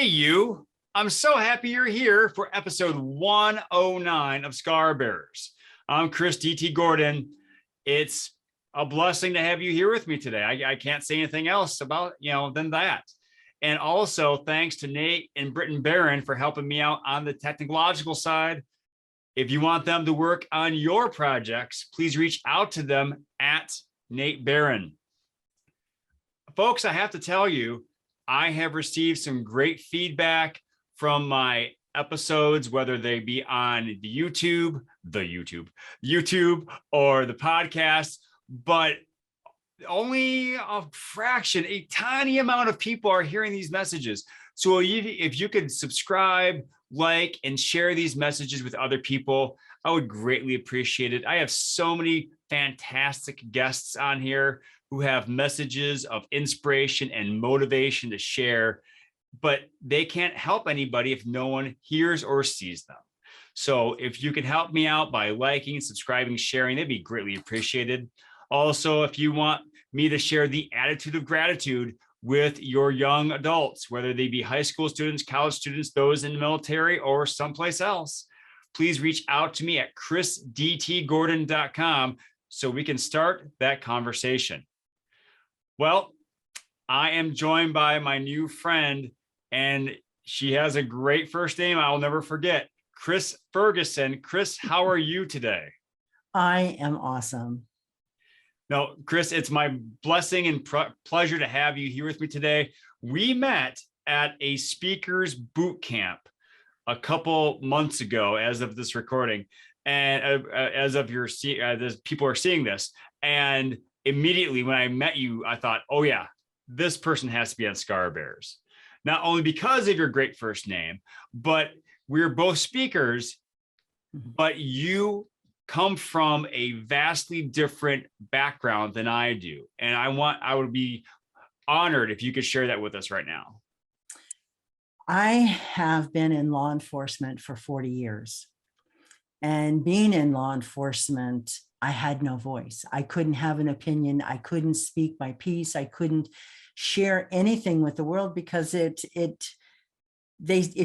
Hey, you. I'm so happy you're here for episode 109 of Scar Bearers. I'm Chris DT Gordon. It's a blessing to have you here with me today. I can't say anything else about, than that. And also thanks to Nate and Britton Barron for helping me out on the technological side. If you want them to work on your projects, please reach out to them at Nate Barron. Folks, I have to tell you, I have received some great feedback from my episodes, whether they be on the YouTube or the podcast, but only a fraction, a tiny amount of people are hearing these messages. So if you could subscribe, like, and share these messages with other people, I would greatly appreciate it. I have so many fantastic guests on here who have messages of inspiration and motivation to share, but they can't help anybody if no one hears or sees them. So if you can help me out by liking, subscribing, sharing, that'd be greatly appreciated. Also, if you want me to share the attitude of gratitude with your young adults, whether they be high school students, college students, those in the military, or someplace else, please reach out to me at chrisdtgordon.com so we can start that conversation. Well, I am joined by my new friend, and she has a great first name I'll never forget, Chris Ferguson. Chris, how are you today? I am awesome. No, Chris, it's my blessing and pleasure to have you here with me today. We met at a speakers boot camp a couple months ago, as of this recording, and as people are seeing this. And immediately when I met you, I thought, oh yeah, this person has to be on Scar Bears. Not only because of your great first name, but we're both speakers, but you come from a vastly different background than I do. And I would be honored if you could share that with us right now. I have been in law enforcement for 40 years. And being in law enforcement, I had no voice. I couldn't have an opinion. I couldn't speak my piece. I couldn't share anything with the world because if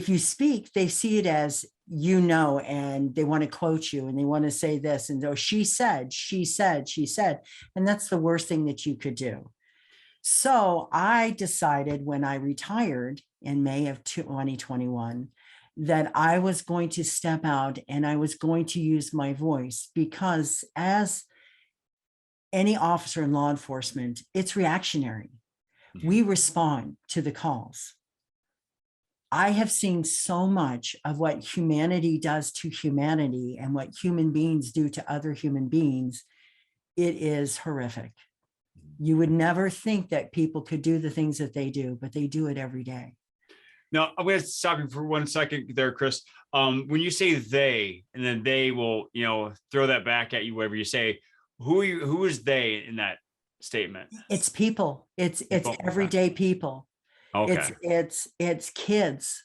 you speak, they see it as, and they want to quote you and they want to say this and oh, she said, and that's the worst thing that you could do. So I decided when I retired in May of 2021 that I was going to step out and I was going to use my voice, because as any officer in law enforcement, it's reactionary. We respond to the calls. I have seen so much of what humanity does to humanity and what human beings do to other human beings. It is horrific. You would never think that people could do the things that they do, but they do it every day. Now, I'm going to stop you for 1 second there, Chris. When you say they, and then they will, throw that back at you, whatever you say, who is they in that statement? It's people. It's everyday people. Okay. It's kids.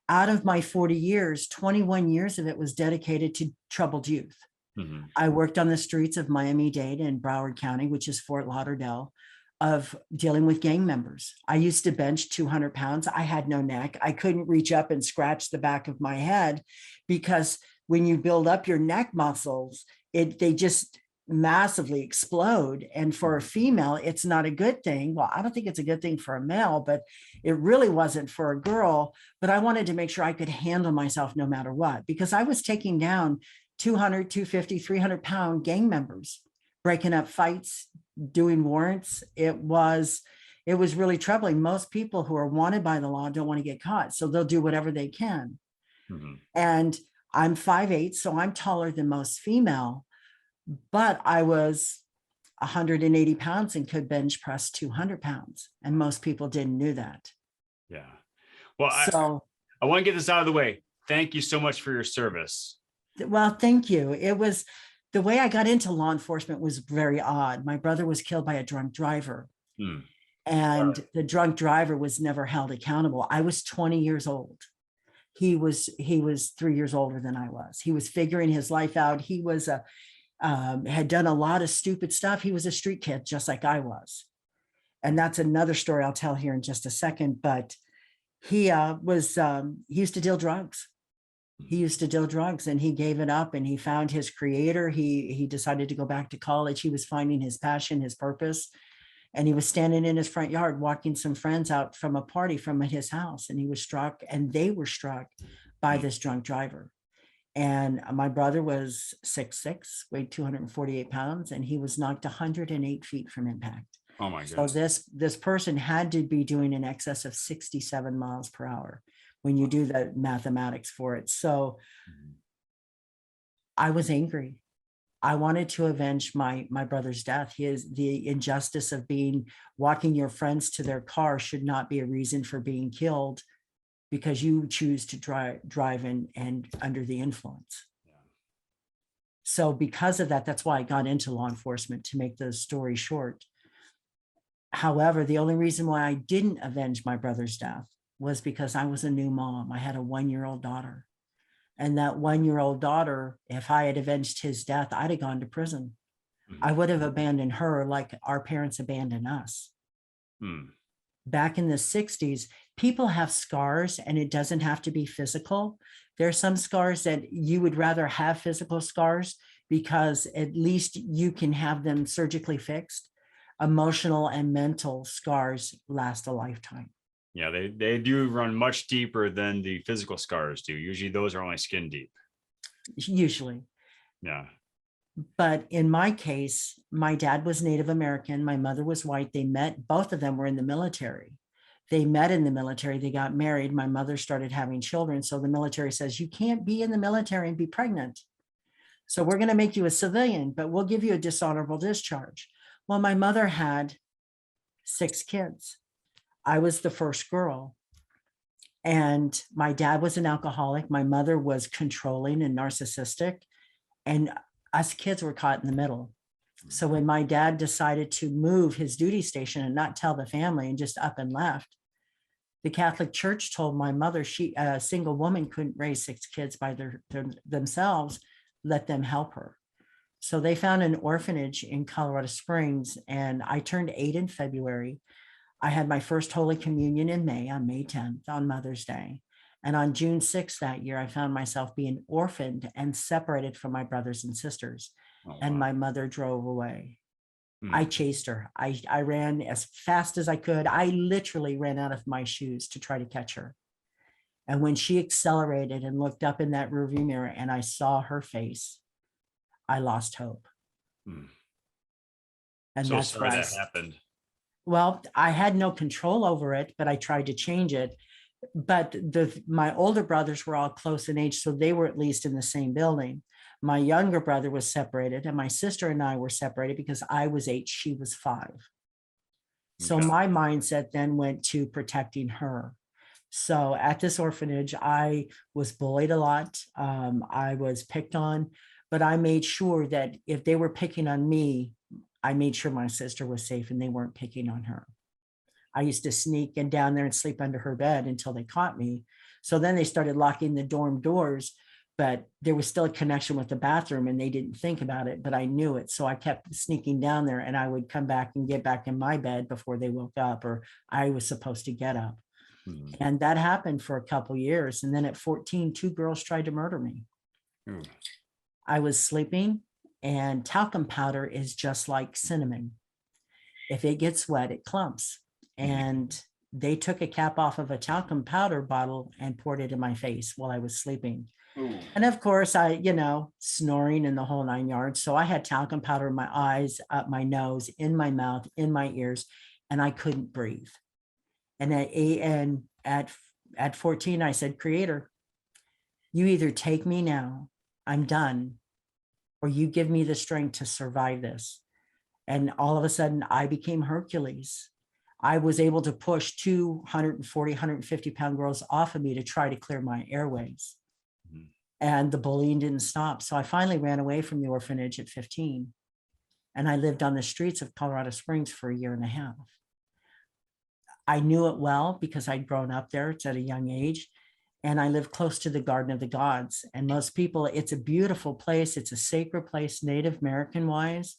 Out of my 40 years, 21 years of it was dedicated to troubled youth. Mm-hmm. I worked on the streets of Miami-Dade and Broward County, which is Fort Lauderdale, of dealing with gang members. I used to bench 200 pounds. I had no neck. I couldn't reach up and scratch the back of my head, because when you build up your neck muscles, they just massively explode. And for a female, it's not a good thing. Well, I don't think it's a good thing for a male, but it really wasn't for a girl. But I wanted to make sure I could handle myself no matter what, because I was taking down 200, 250, 300-pound gang members, breaking up fights, doing warrants. It was really troubling. Most people who are wanted by the law don't want to get caught, so they'll do whatever they can. Mm-hmm. And I'm 5'8", so I'm taller than most female, but I was 180 pounds and could bench press 200 pounds. And most people didn't do that. Yeah. Well, so I want to get this out of the way. Thank you so much for your service. Well, thank you. It was, the way I got into law enforcement was very odd. My brother was killed by a drunk driver. And the drunk driver was never held accountable. I was 20 years old. He was 3 years older than I was. He was figuring his life out. He was had done a lot of stupid stuff. He was a street kid, just like I was. And that's another story I'll tell here in just a second. But He used to deal drugs. He used to deal drugs and he gave it up and he found his creator. He decided to go back to college. He was finding his passion, his purpose. And he was standing in his front yard, walking some friends out from a party from his house. And he was struck, and they were struck by this drunk driver. And my brother was 6'6", weighed 248 pounds, and he was knocked 108 feet from impact. Oh my So goodness. this person had to be doing in excess of 67 miles per hour when you do the mathematics for it. So I was angry. I wanted to avenge my brother's death. The injustice of walking your friends to their car should not be a reason for being killed because you choose to drive and under the influence. So because of that, that's why I got into law enforcement, to make the story short. However, the only reason why I didn't avenge my brother's death was because I was a new mom. I had a 1-year-old daughter. And that 1-year-old daughter, if I had avenged his death, I'd have gone to prison. I would have abandoned her like our parents abandoned us. Back in the 60s, people have scars, and it doesn't have to be physical. There are some scars that you would rather have physical scars because at least you can have them surgically fixed. Emotional and mental scars last a lifetime. Yeah, they do run much deeper than the physical scars do. Usually those are only skin deep. Usually. Yeah. But in my case, my dad was Native American. My mother was white. They met, both of them were in the military. They met in the military. They got married. My mother started having children. So the military says, you can't be in the military and be pregnant. So we're going to make you a civilian, but we'll give you a dishonorable discharge. Well, my mother had 6 kids. I was the first girl. And my dad was an alcoholic. My mother was controlling and narcissistic. And us kids were caught in the middle. So when my dad decided to move his duty station and not tell the family and just up and left, the Catholic Church told my mother a single woman couldn't raise 6 kids by themselves, let them help her. So they found an orphanage in Colorado Springs, and I turned 8 in February. I had my first Holy Communion in May, on May 10th, on Mother's Day. And on June 6th that year, I found myself being orphaned and separated from my brothers and sisters. Oh, and wow. My mother drove away. I chased her. I ran as fast as I could. I literally ran out of my shoes to try to catch her. And when she accelerated and looked up in that rearview mirror and I saw her face, I lost hope. And so that's sorry why that happened. Well, I had no control over it, but I tried to change it. But my older brothers were all close in age, so they were at least in the same building. My younger brother was separated, and my sister and I were separated because I was 8, she was 5. So my mindset then went to protecting her. So at this orphanage, I was bullied a lot. I was picked on, but I made sure that if they were picking on me, I made sure my sister was safe and they weren't picking on her. I used to sneak in down there and sleep under her bed until they caught me. So then they started locking the dorm doors, but there was still a connection with the bathroom and they didn't think about it, but I knew it. So I kept sneaking down there and I would come back and get back in my bed before they woke up, or I was supposed to get up. And that happened for a couple years. And then at 14, 2 girls tried to murder me. I was sleeping, and talcum powder is just like cinnamon. If it gets wet, it clumps. And they took a cap off of a talcum powder bottle and poured it in my face while I was sleeping. And of course, snoring in the whole 9 yards. So I had talcum powder in my eyes, up my nose, in my mouth, in my ears, and I couldn't breathe. And at 14, I said, Creator, you either take me now, I'm done, or you give me the strength to survive this. And all of a sudden, I became Hercules. I was able to push 240, 150-pound girls off of me to try to clear my airways. And the bullying didn't stop. So I finally ran away from the orphanage at 15. And I lived on the streets of Colorado Springs for a year and a half. I knew it well because I'd grown up there. It's at a young age. And I live close to the Garden of the Gods. And most people, it's a beautiful place. It's a sacred place, Native American wise.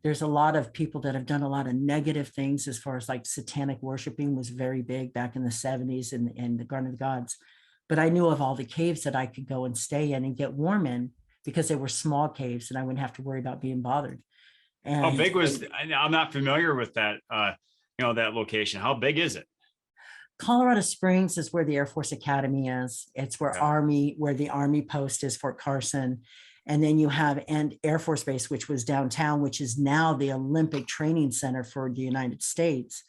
There's a lot of people that have done a lot of negative things as far as like satanic worshiping was very big back in the 70s in the Garden of the Gods. But I knew of all the caves that I could go and stay in and get warm in because they were small caves and I wouldn't have to worry about being bothered. How And big was, I'm not familiar with that, that location. How big is it? Colorado Springs is where the Air Force Academy is. It's where Okay. where the Army post is, Fort Carson. And then you have and Air Force Base, which was downtown, which is now the Olympic Training Center for the United States.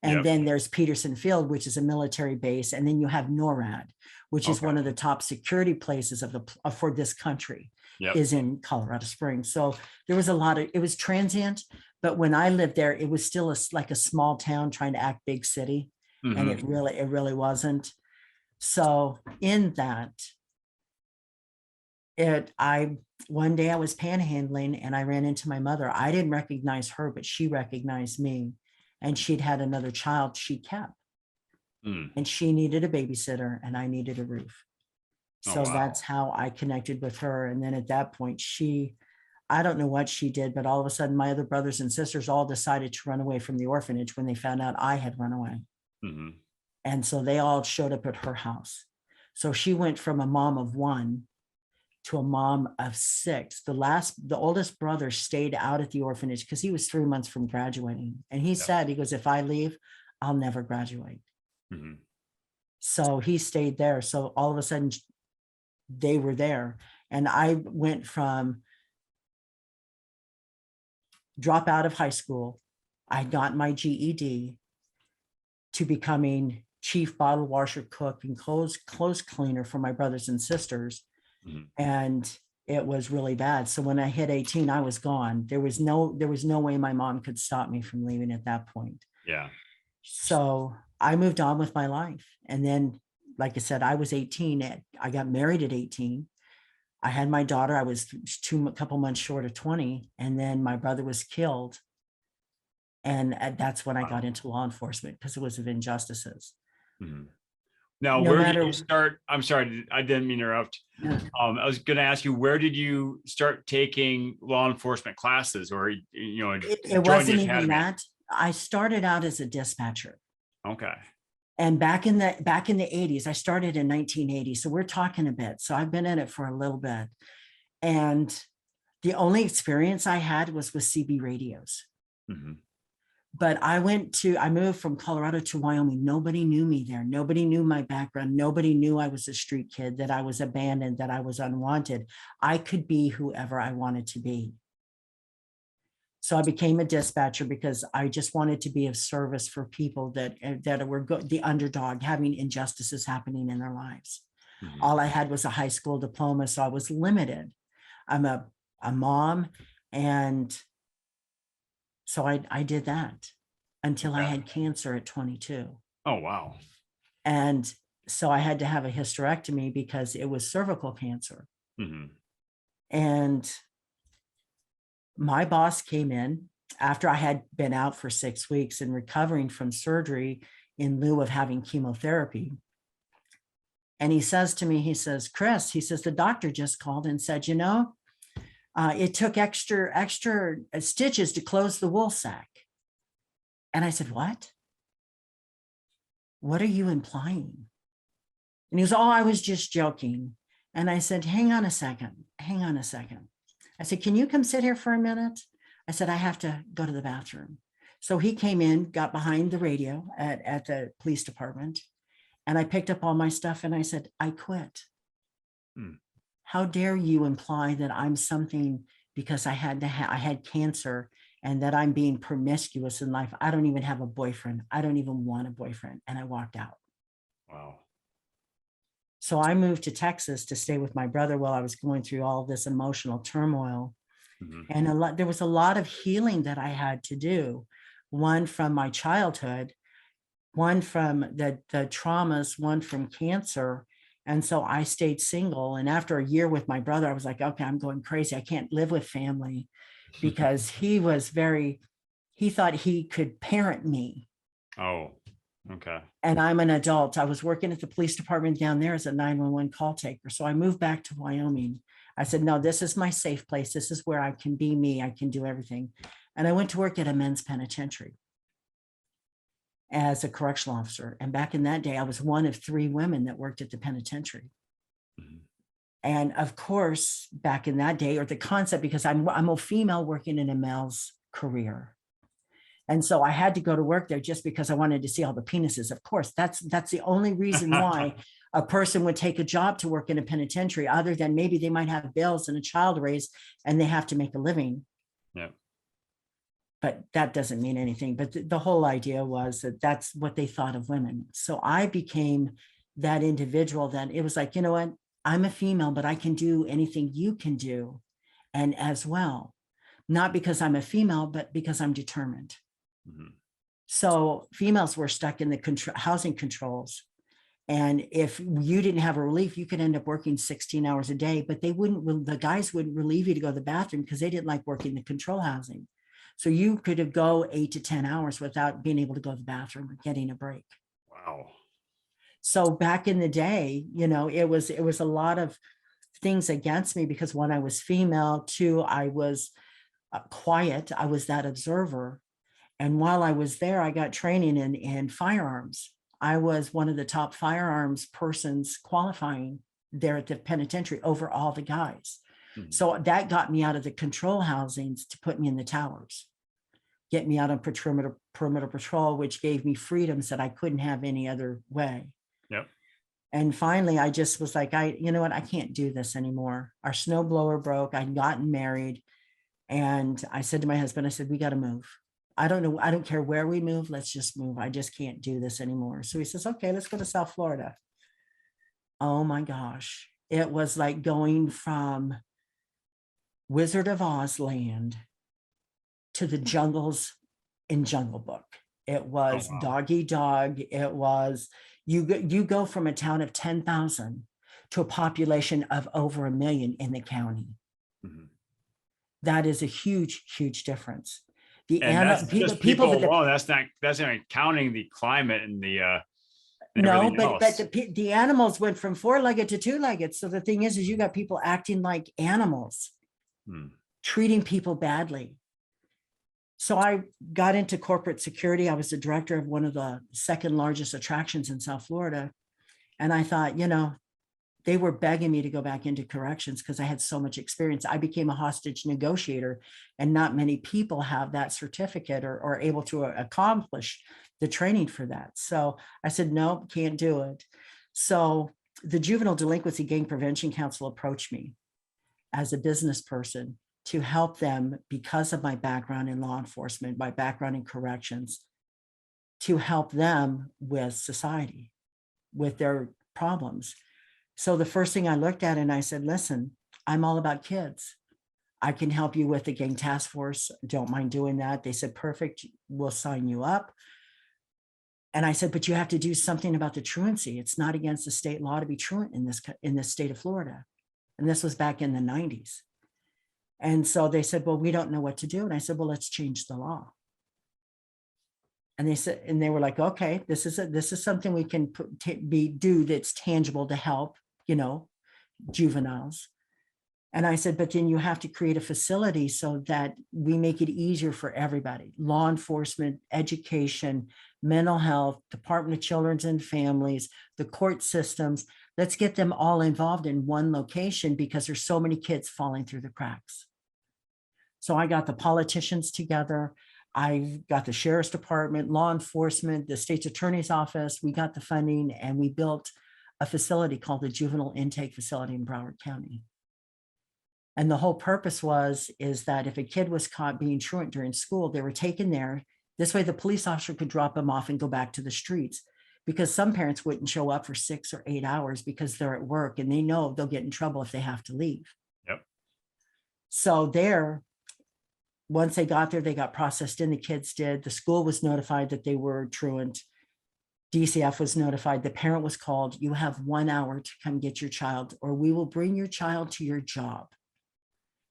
And Yep. then there's Peterson Field, which is a military base. And then you have NORAD, which is Okay. one of the top security places for this country, Yep. is in Colorado Springs. So there was a lot of, it was transient, but when I lived there, it was still like a small town trying to act big city. And Mm-hmm. it really wasn't. So in that, one day I was panhandling and I ran into my mother. I didn't recognize her, but she recognized me. And she'd had another child she kept. Mm. And she needed a babysitter and I needed a roof. Oh, So wow. that's how I connected with her. And then at that point, I don't know what she did, but all of a sudden my other brothers and sisters all decided to run away from the orphanage when they found out I had run away. Mm-hmm. And so they all showed up at her house. So she went from a mom of one to a mom of six. The oldest brother stayed out at the orphanage because he was 3 months from graduating. And he said, he goes, if I leave, I'll never graduate. Mm-hmm. So he stayed there. So all of a sudden they were there. And I went from drop out of high school. I got my GED to becoming chief bottle washer, cook, and clothes cleaner for my brothers and sisters. Mm-hmm. And it was really bad. So when I hit 18, I was gone. There was no way my mom could stop me from leaving at that point. Yeah. So I moved on with my life. And then, like I said, I was 18. I got married at 18. I had my daughter. I was a couple months short of 20. And then my brother was killed. And that's when I got into law enforcement because it was of injustices. Mm-hmm. Now, No where did you matter. start? I'm sorry, I didn't mean to interrupt. I was going to ask you, where did you start taking law enforcement classes, or It join wasn't the even academy? that. I started out as a dispatcher. Okay. And back in the 80s, I started in 1980. So we're talking a bit. So I've been in it for a little bit. And the only experience I had was with CB radios. Mm-hmm. But I moved from Colorado to Wyoming. Nobody knew me there. Nobody knew my background. Nobody knew I was a street kid, that I was abandoned, that I was unwanted. I could be whoever I wanted to be. So I became a dispatcher because I just wanted to be of service for people that were the underdog, having injustices happening in their lives. Mm-hmm. All I had was a high school diploma, so I was limited. I'm a mom, and so I did that until I had cancer at 22. Oh, wow. And so I had to have a hysterectomy because it was cervical cancer. Mm-hmm. And my boss came in after I had been out for 6 weeks and recovering from surgery in lieu of having chemotherapy. And he says to me, he says, Chris, he says, the doctor just called and said, it took extra stitches to close the wool sac. And I said, what? What are you implying? And he goes, oh, I was just joking. And I said, hang on a second. I said, can you come sit here for a minute? I said, I have to go to the bathroom. So he came in, got behind the radio at the police department, and I picked up all my stuff and I said, I quit. How dare you imply that I'm something because I had cancer and that I'm being promiscuous in life? I don't even have a boyfriend. I don't even want a boyfriend. And I walked out. Wow. So I moved to Texas to stay with my brother while I was going through all this emotional turmoil. Mm-hmm. And there was a lot of healing that I had to do. One from my childhood, one from the traumas, one from cancer. And so I stayed single. And after a year with my brother, I was like, okay, I'm going crazy. I can't live with family because he thought he could parent me. Oh, okay. And I'm an adult. I was working at the police department down there as a 911 call taker. So I moved back to Wyoming. I said, no, this is my safe place. This is where I can be me. I can do everything. And I went to work at a men's penitentiary as a correctional officer. And back in that day, I was one of 3 women that worked at the penitentiary. Mhm. And of course, back in that day, or the concept, because I'm a female working in a male's career. And so I had to go to work there just because I wanted to see all the penises. Of course, that's the only reason why a person would take a job to work in a penitentiary, other than maybe they might have bills and a child to raise and they have to make a living. Yeah. But that doesn't mean anything. But the whole idea was that that's what they thought of women. So I became that individual that it was like, you know what? I'm a female, but I can do anything you can do. And as well, not because I'm a female, but because I'm determined. Mhm. So females were stuck in the housing controls. And if you didn't have a relief, you could end up working 16 hours a day, but the guys wouldn't relieve you to go to the bathroom because they didn't like working the control housing. So you could go 8 to 10 hours without being able to go to the bathroom or getting a break. Wow. So back in the day, it was a lot of things against me because one, I was female, 2, I was quiet. I was that observer. And while I was there, I got training in firearms. I was one of the top firearms persons qualifying there at the penitentiary over all the guys. Mhm. So that got me out of the control housings to put me in the towers, get me out on perimeter patrol, which gave me freedoms that I couldn't have any other way. Yep. And finally, I just was like, you know what? I can't do this anymore. Our snowblower broke. I'd gotten married. And I said to my husband, I said, we got to move. I don't know. I don't care where we move. Let's just move. I just can't do this anymore. So he says, okay, let's go to South Florida. Oh my gosh. It was like going from Wizard of Oz land to the jungles in Jungle Book. It was wow. dog eat dog. It was, you go from a town of 10,000 to a population of over 1 million in the county. Mhm. That is a huge, huge difference. And that's just people alone. That's not counting the climate and the no, everything else. but the animals went from 4-legged to 2-legged. So the thing is you got people acting like animals, treating people badly. So I got into corporate security. I was the director of one of the 2nd largest attractions in South Florida. And I thought, they were begging me to go back into corrections because I had so much experience. I became a hostage negotiator, and not many people have that certificate or are able to accomplish the training for that. So I said, no, can't do it. So the Juvenile Delinquency Gang Prevention Council approached me as a business person to help them, because of my background in law enforcement, my background in corrections, to help them with society, with their problems. So the first thing I looked at and I said, listen, I'm all about kids. I can help you with the gang task force. Don't mind doing that. They said, perfect, we'll sign you up. And I said, but you have to do something about the truancy. It's not against the state law to be truant in this state of Florida. And this was back in the 90s. And so they said, well, we don't know what to do. And I said, well, let's change the law. And they were like, okay, this is something we can do that's tangible to help, juveniles. And I said, but then you have to create a facility so that we make it easier for everybody: law enforcement, education, mental health, Department of Children and Families, the court systems. Let's get them all involved in one location because there's so many kids falling through the cracks. So I got the politicians together. I got the sheriff's department, law enforcement, the state's attorney's office. We got the funding and we built a facility called the Juvenile Intake Facility in Broward County. And the whole purpose is that if a kid was caught being truant during school, they were taken there. This way the police officer could drop them off and go back to the streets, because some parents wouldn't show up for 6 or 8 hours because they're at work and they know they'll get in trouble if they have to leave. Yep. So once they got there, they got processed in, the kids did. The school was notified that they were truant. DCF was notified. The parent was called. You have 1 hour to come get your child, or we will bring your child to your job.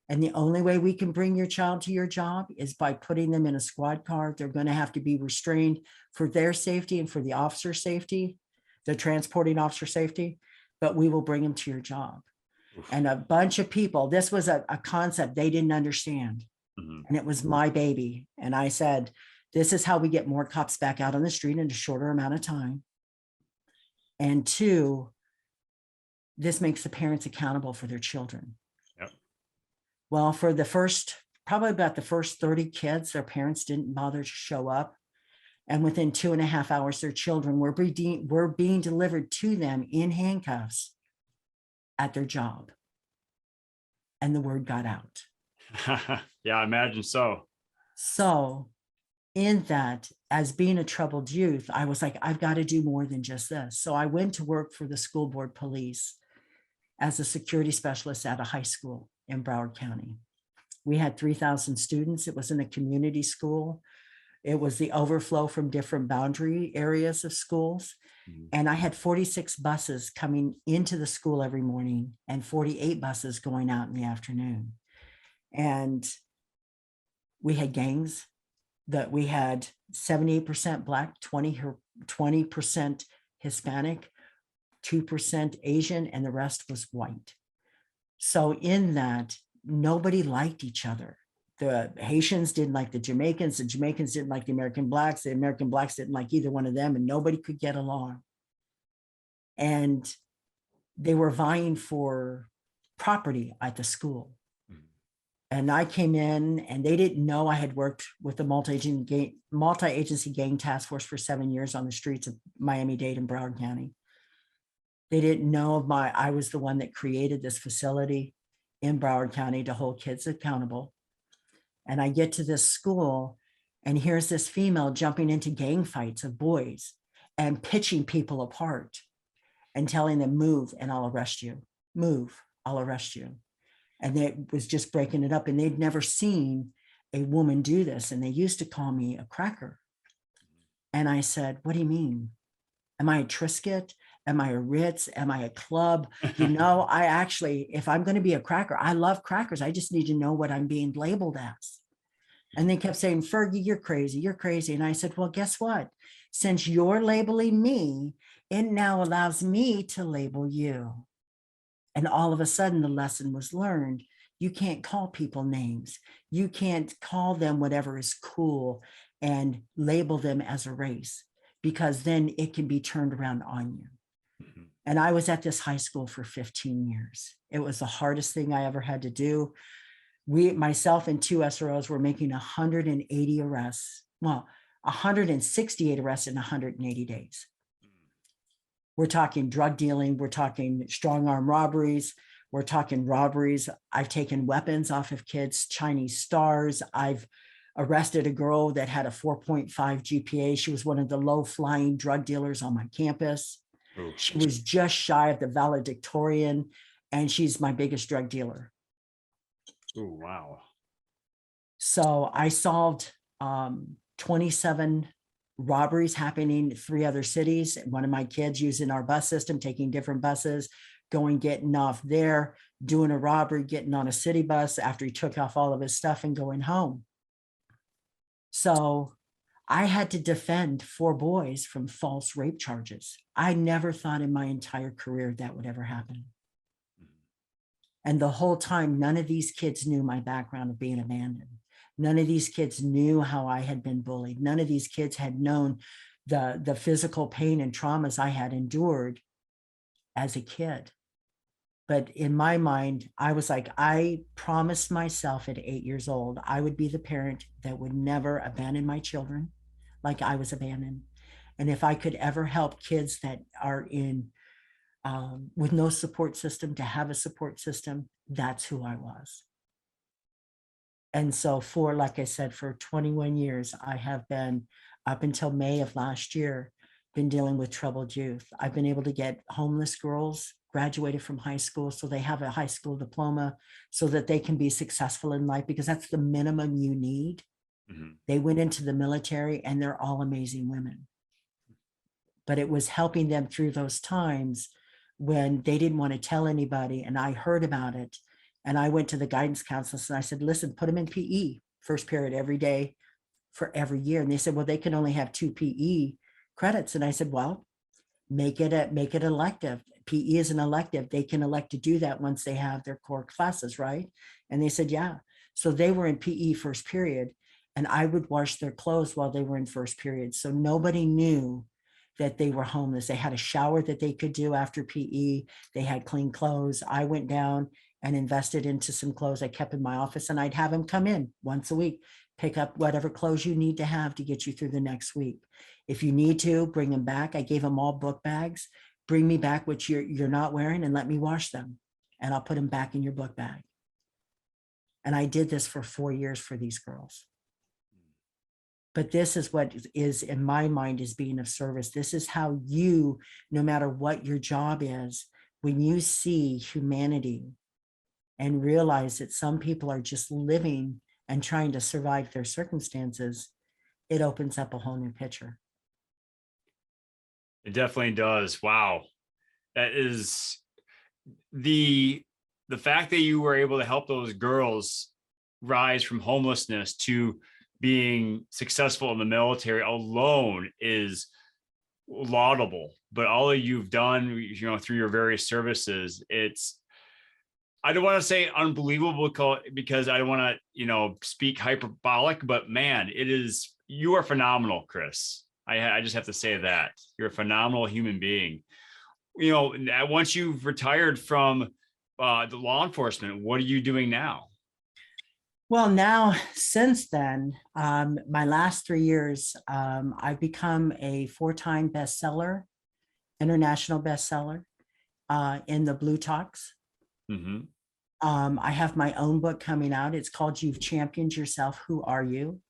And the only way we can bring your child to your job is by putting them in a squad car. They're going to have to be restrained for their safety and for the officer's safety, the transporting officer safety, but we will bring them to your job. And a bunch of people, this was a concept they didn't understand. Mhm. And it was my baby. And I said, this is how we get more cops back out on the street in a shorter amount of time. And two, this makes the parents accountable for their children. Yep. Well, for probably about the first 30 kids, their parents didn't bother to show up. And within 2.5 hours, their children were being delivered to them in handcuffs at their job. And the word got out. Yeah, I imagine so. So in that, as being a troubled youth, I was like, I've got to do more than just this. So I went to work for the school board police as a security specialist at a high school in Broward County. We had 3,000 students. It was in a community school. It was the overflow from different boundary areas of schools. Mhm. And I had 46 buses coming into the school every morning and 48 buses going out in the afternoon. And we had gangs that we had 78% Black, 20% Hispanic, 2% Asian, and the rest was white. So in that, nobody liked each other. The Haitians didn't like the Jamaicans didn't like the American Blacks didn't like either one of them, and nobody could get along. And they were vying for property at the school. And I came in and they didn't know I had worked with the multi-agency gang task force for 7 years on the streets of Miami-Dade and Broward County. They didn't know I was the one that created this facility in Broward County to hold kids accountable. And I get to this school and here's this female jumping into gang fights of boys and pitching people apart and telling them, move and I'll arrest you. Move, I'll arrest you. And it was just breaking it up. And they'd never seen a woman do this. And they used to call me a cracker. And I said, what do you mean? Am I a Triscuit? Am I a Ritz? Am I a club? I actually, if I'm going to be a cracker, I love crackers. I just need to know what I'm being labeled as. And they kept saying, Fergie, you're crazy. You're crazy. And I said, well, guess what? Since you're labeling me, it now allows me to label you. And all of a sudden, the lesson was learned. You can't call people names. You can't call them whatever is cool and label them as a race, because then it can be turned around on you. Mm-hmm. And I was at this high school for 15 years. It was the hardest thing I ever had to do. Myself and 2 SROs were making 180 arrests. Well, 168 arrests in 180 days. We're talking drug dealing. We're talking strong arm robberies. We're talking robberies. I've taken weapons off of kids, Chinese stars. I've arrested a girl that had a 4.5 GPA. She was one of the low flying drug dealers on my campus. Ooh. She was just shy of the valedictorian, and she's my biggest drug dealer. Oh, wow. So I solved 27 robberies happening in 3 other cities. One of my kids using our bus system, taking different buses, getting off there, doing a robbery, getting on a city bus after he took off all of his stuff and going home. So I had to defend 4 boys from false rape charges. I never thought in my entire career that would ever happen. And the whole time, none of these kids knew my background of being abandoned. None of these kids knew how I had been bullied. None of these kids had known the physical pain and traumas I had endured as a kid. But in my mind, I was like, I promised myself at 8 years old, I would be the parent that would never abandon my children like I was abandoned. And if I could ever help kids that are with no support system to have a support system, that's who I was. And so like I said, for 21 years, I have been, up until May of last year, been dealing with troubled youth. I've been able to get homeless girls graduated from high school, so they have a high school diploma so that they can be successful in life, because that's the minimum you need. Mm-hmm. They went into the military and they're all amazing women. But it was helping them through those times when they didn't want to tell anybody. And I heard about it. And I went to the guidance counselors and I said, listen, put them in PE first period every day for every year. And they said, well, they can only have 2 PE credits. And I said, well, make it elective. PE is an elective. They can elect to do that once they have their core classes, right? And they said, yeah. So they were in PE first period, and I would wash their clothes while they were in first period. So nobody knew that they were homeless. They had a shower that they could do after PE. They had clean clothes. I went down and invested into some clothes I kept in my office, and I'd have them come in once a week, pick up whatever clothes you need to have to get you through the next week. If you need to, bring them back. I gave them all book bags. Bring me back what you're not wearing and let me wash them, and I'll put them back in your book bag. And I did this for 4 years for these girls. But this is what is, in my mind, is being of service. This is how you, no matter what your job is, when you see humanity and realize that some people are just living and trying to survive their circumstances, it opens up a whole new picture. It definitely does. Wow. That is the fact that you were able to help those girls rise from homelessness to being successful in the military alone is laudable. But all that you've done, you know, through your various services, it's, I don't want to say unbelievable because I don't want to, you know, speak hyperbolic, but man, it is, you are phenomenal, Chris. I just have to say that you're a phenomenal human being. You know, once you've retired from the law enforcement, what are you doing now? Well, now, since then, my last 3 years, I've become a 4-time bestseller, international bestseller in the Blue Talks. Mm-hmm. I have my own book coming out. It's called You've Championed Yourself. Who Are You?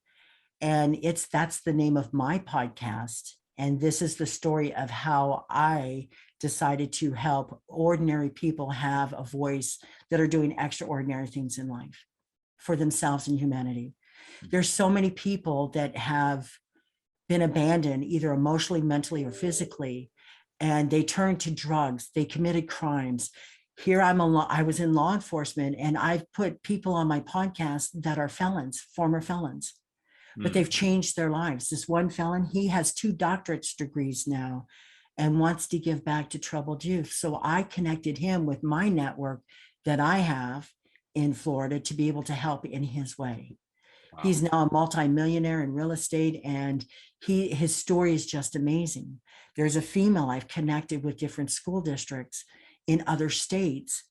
And that's the name of my podcast. And this is the story of how I decided to help ordinary people have a voice that are doing extraordinary things in life for themselves and humanity. There's so many people that have been abandoned, either emotionally, mentally, or physically, and they turned to drugs. They committed crimes. Here I was in law enforcement, and I've put people on my podcast that are felons, former felons, but they've changed their lives. This one felon, he has 2 doctorate degrees now and wants to give back to troubled youth. So I connected him with my network that I have in Florida to be able to help in his way. Wow. He's now a multimillionaire in real estate, and his story is just amazing. There's a female I've connected with different school districts in other states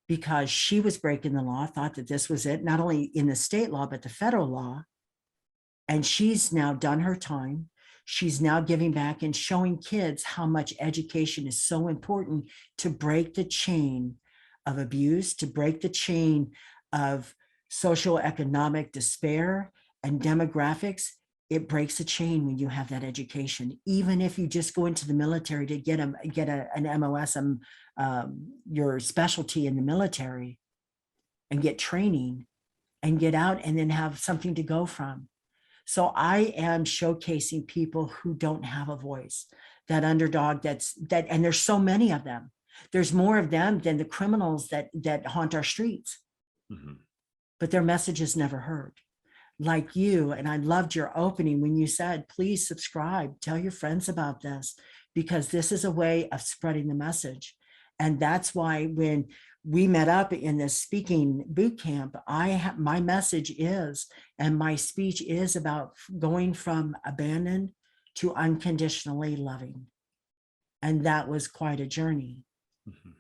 because she was breaking the law, thought that this was it, not only in the state law, but the federal law. And she's now done her time. She's now giving back and showing kids how much education is so important to break the chain of abuse, to break the chain of socioeconomic despair and demographics. It breaks a chain when you have that education. Even if you just go into the military to get an MOS, your specialty in the military, and get training and get out and then have something to go from. So I am showcasing people who don't have a voice, that underdog and there's so many of them. There's more of them than the criminals that haunt our streets. Mm-hmm. But their message is never heard. Like you, and I loved your opening when you said, please subscribe, tell your friends about this, because this is a way of spreading the message. And that's why when we met up in this speaking boot camp, my message is, and my speech is about going from abandoned to unconditionally loving. And that was quite a journey. Mm-hmm.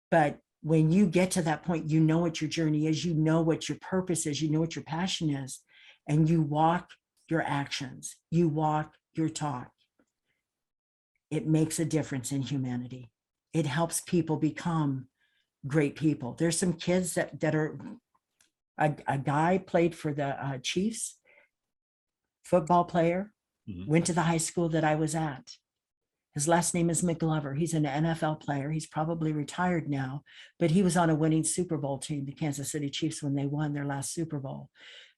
But when you get to that point, you know what your journey is, you know what your purpose is, you know what your passion is, and you walk your actions, you walk your talk. It makes a difference in humanity. It helps people become great people. There's some kids that are, a guy played for the Chiefs, football player, mm-hmm. went to the high school that I was at. His last name is McGlover. He's an NFL player. He's probably retired now, but he was on a winning Super Bowl team, the Kansas City Chiefs, when they won their last Super Bowl.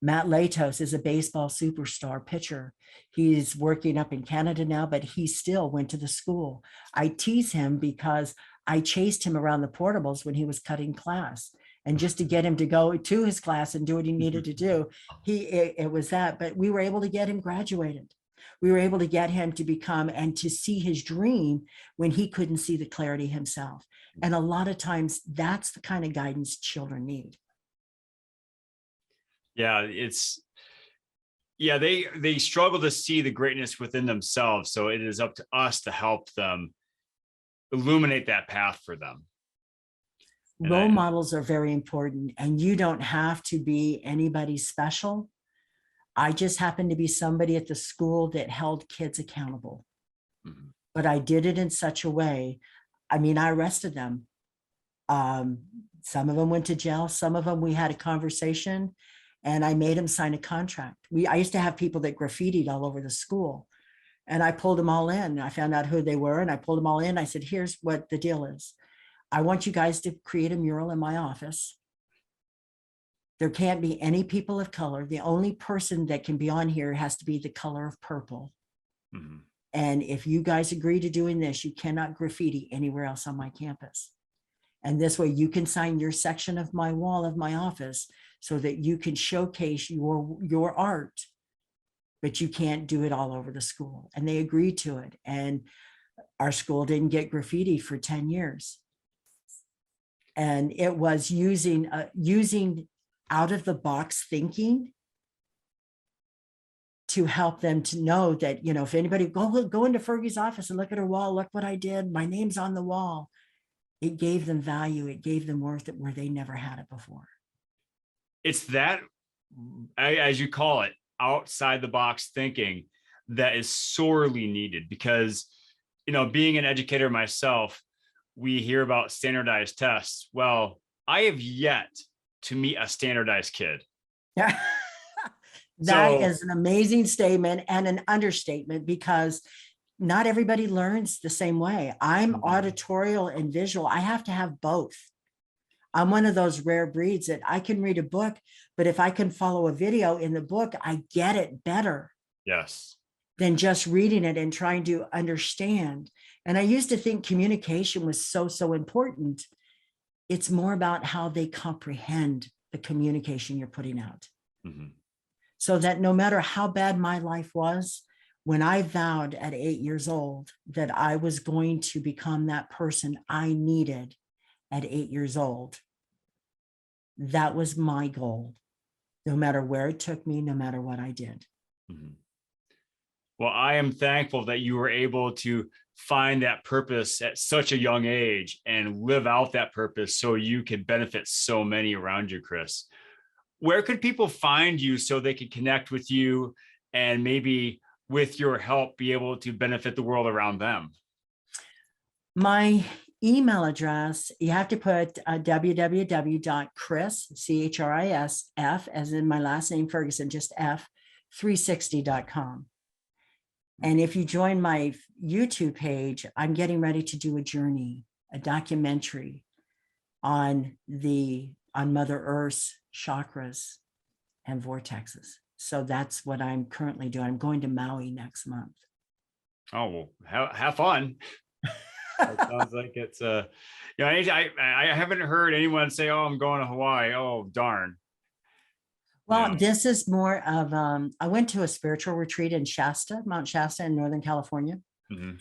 Matt Latos is a baseball superstar pitcher. He's working up in Canada now, but he still went to the school. I tease him because I chased him around the portables when he was cutting class. And just to get him to go to his class and do what he needed to do, it was that. But we were able to get him graduated. We were able to get him to become and to see his dream when he couldn't see the clarity himself. And a lot of times that's the kind of guidance children need. Yeah, they struggle to see the greatness within themselves. So it is up to us to help them illuminate that path for them. And Role models are very important, and you don't have to be anybody special. I just happened to be somebody at the school that held kids accountable. Mhm. But I did it in such a way. I mean, I arrested them. Some of them went to jail. Some of them, we had a conversation and I made them sign a contract. I used to have people that graffitied all over the school, and I pulled them all in. I found out who they were and I pulled them all in. I said, here's what the deal is. I want you guys to create a mural in my office. There can't be any people of color. The only person that can be on here has to be the color of purple. Mhm. And if you guys agree to doing this, you cannot graffiti anywhere else on my campus. And this way you can sign your section of my wall of my office so that you can showcase your art, but you can't do it all over the school. And they agreed to it. And our school didn't get graffiti for 10 years. And it was using out of the box thinking to help them to know that, you know, if anybody go into Fergie's office and look at her wall, look what I did, my name's on the wall. It gave them value. It gave them worth where they never had it before. It's that, as you call it, outside the box thinking that is sorely needed, because, you know, being an educator myself, we hear about standardized tests. Well, I have yet to meet a standardized kid. Yeah. That is an amazing statement and an understatement, because not everybody learns the same way. I'm auditorial and visual. I have to have both. I'm one of those rare breeds that I can read a book, but if I can follow a video in the book, I get it better. Yes. Than just reading it and trying to understand. And I used to think communication was so important. It's more about how they comprehend the communication you're putting out. Mm-hmm. So that no matter how bad my life was, when I vowed at 8 years old that I was going to become that person I needed at 8 years old, that was my goal, no matter where it took me, no matter what I did. Mm-hmm. Well, I am thankful that you were able to find that purpose at such a young age and live out that purpose so you could benefit so many around you, Chris. Where could people find you so they could connect with you and maybe with your help be able to benefit the world around them? My email address, you have to put www.chris, CHRISF, as in my last name, Ferguson, just F, 360.com. And if you join my YouTube page, I'm getting ready to do a journey, a documentary on Mother Earth's chakras and vortexes. So that's what I'm currently doing. I'm going to Maui next month. Oh, well, have fun. It sounds like it's you know, I haven't heard anyone say, "Oh, I'm going to Hawaii." Oh, darn. Well, this is more of I went to a spiritual retreat in Mount Shasta in Northern California. Mm-hmm.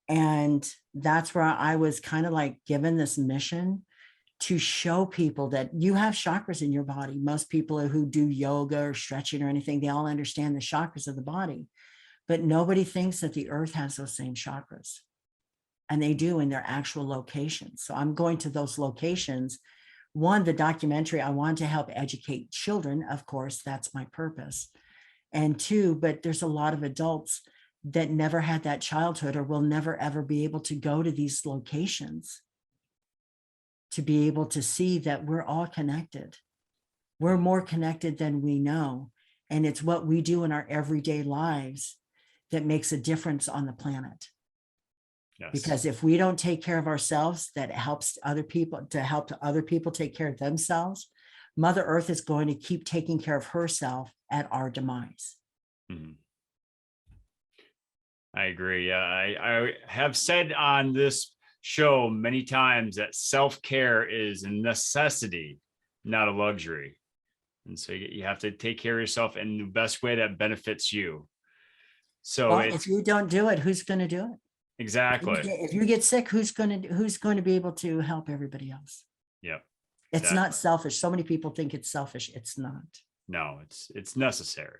And that's where I was kind of like given this mission to show people that you have chakras in your body. Most people who do yoga or stretching or anything, they all understand the chakras of the body, but nobody thinks that the earth has those same chakras. And they do in their actual locations. So I'm going to those locations. One, the documentary, I want to help educate children. Of course, that's my purpose. And two, but there's a lot of adults that never had that childhood or will never, ever be able to go to these locations to be able to see that we're all connected. We're more connected than we know. And it's what we do in our everyday lives that makes a difference on the planet. Yes. Because if we don't take care of ourselves, that helps other people to help other people take care of themselves. Mother Earth is going to keep taking care of herself at our demise. Mm-hmm. I agree. Yeah, I have said on this show many times that self-care is a necessity, not a luxury. And so you have to take care of yourself in the best way that benefits you. So well, if you don't do it, who's going to do it? Exactly. If you get sick, who's going to be able to help everybody else? Yep. It's not selfish. So many people think it's selfish. It's not. No, it's necessary.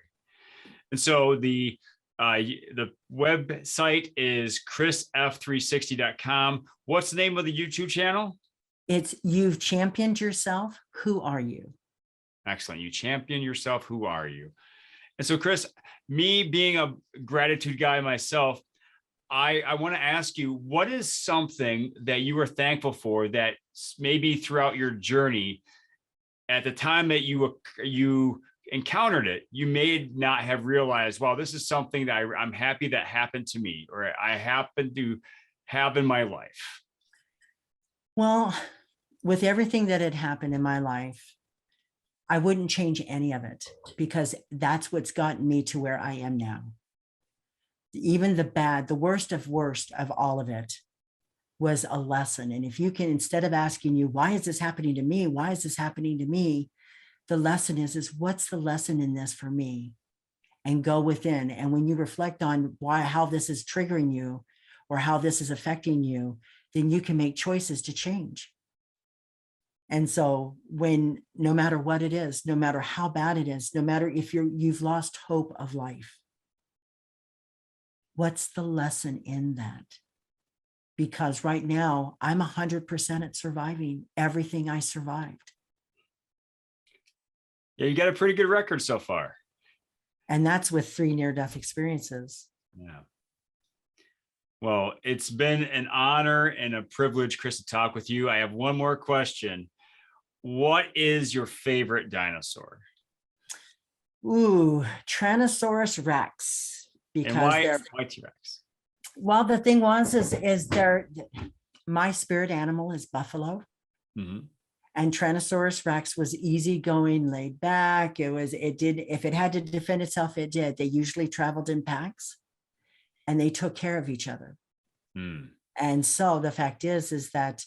And so the website is chrisf360.com. What's the name of the YouTube channel? It's You've Championed Yourself. Who are you? Excellent. You champion yourself. Who are you? And so, Chris, me being a gratitude guy myself, I want to ask you, what is something that you were thankful for that maybe throughout your journey, at the time that you encountered it, you may not have realized, well, this is something that I'm happy that happened to me, or I happen to have in my life? Well, with everything that had happened in my life, I wouldn't change any of it, because that's what's gotten me to where I am now. Even the bad, the worst of all of it was a lesson. And if you can, instead of asking you, why is this happening to me? Why is this happening to me? The lesson is what's the lesson in this for me? And go within. And when you reflect on how this is triggering you or how this is affecting you, then you can make choices to change. And so no matter what it is, no matter how bad it is, no matter if you've lost hope of life, what's the lesson in that? Because right now I'm 100% at surviving everything I survived. Yeah, you got a pretty good record so far. And that's with 3 near-death experiences. Yeah. Well, it's been an honor and a privilege, Chris, to talk with you. I have one more question. What is your favorite dinosaur? Ooh, Tyrannosaurus Rex. Because and why T-Rex? Well, the thing is my spirit animal is buffalo. Mm-hmm. And Tyrannosaurus Rex was easygoing, laid back. If it had to defend itself, it did. They usually traveled in packs and they took care of each other. Mm. And so the fact is that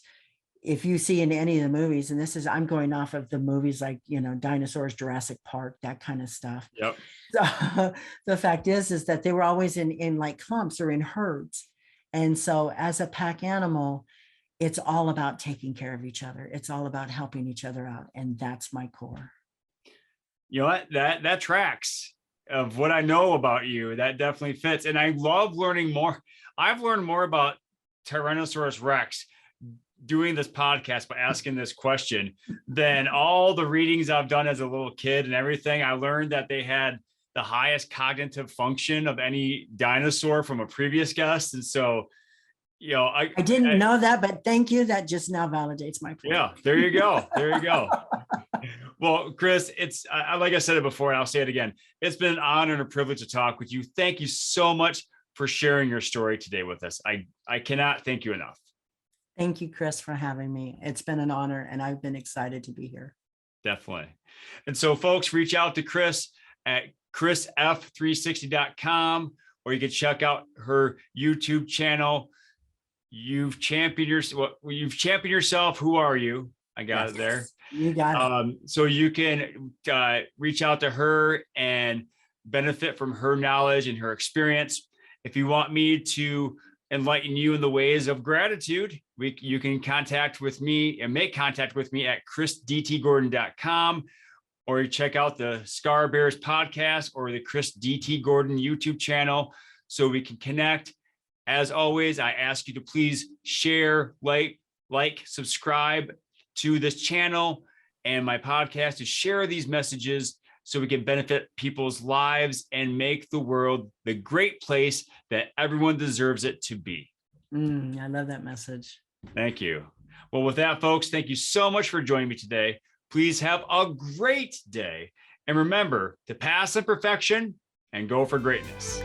if you see in any of the movies, and I'm going off of the movies like, Dinosaurs, Jurassic Park, that kind of stuff. Yep. So the fact is that they were always in like clumps or in herds. And so as a pack animal, it's all about taking care of each other. It's all about helping each other out. And that's my core. You know what? That tracks of what I know about you. That definitely fits. And I love learning more. I've learned more about Tyrannosaurus Rex doing this podcast by asking this question than all the readings I've done as a little kid and everything. I learned that they had the highest cognitive function of any dinosaur from a previous guest. And so, I didn't know that, but thank you. That just now validates my point. Yeah, there you go. There you go. Well, Chris, it's like I said it before, and I'll say it again. It's been an honor and a privilege to talk with you. Thank you so much for sharing your story today with us. I cannot thank you enough. Thank you, Chris, for having me. It's been an honor, and I've been excited to be here. Definitely. And so, folks, reach out to Chris at chrisf360.com, or you can check out her YouTube channel. You've championed yourself. Who are you? I got it there. You got it. So you can reach out to her and benefit from her knowledge and her experience. If you want me to enlighten you in the ways of gratitude, you can contact with me and make contact with me at chrisdtgordon.com, or you check out the Scar Bears podcast or the Chris DT Gordon YouTube channel so we can connect. As always, I ask you to please share, like, subscribe to this channel and my podcast, to share these messages so we can benefit people's lives and make the world the great place that everyone deserves it to be. I love that message. Thank you. Well, with that, folks, thank you so much for joining me today. Please have a great day. And remember to pass imperfection and go for greatness.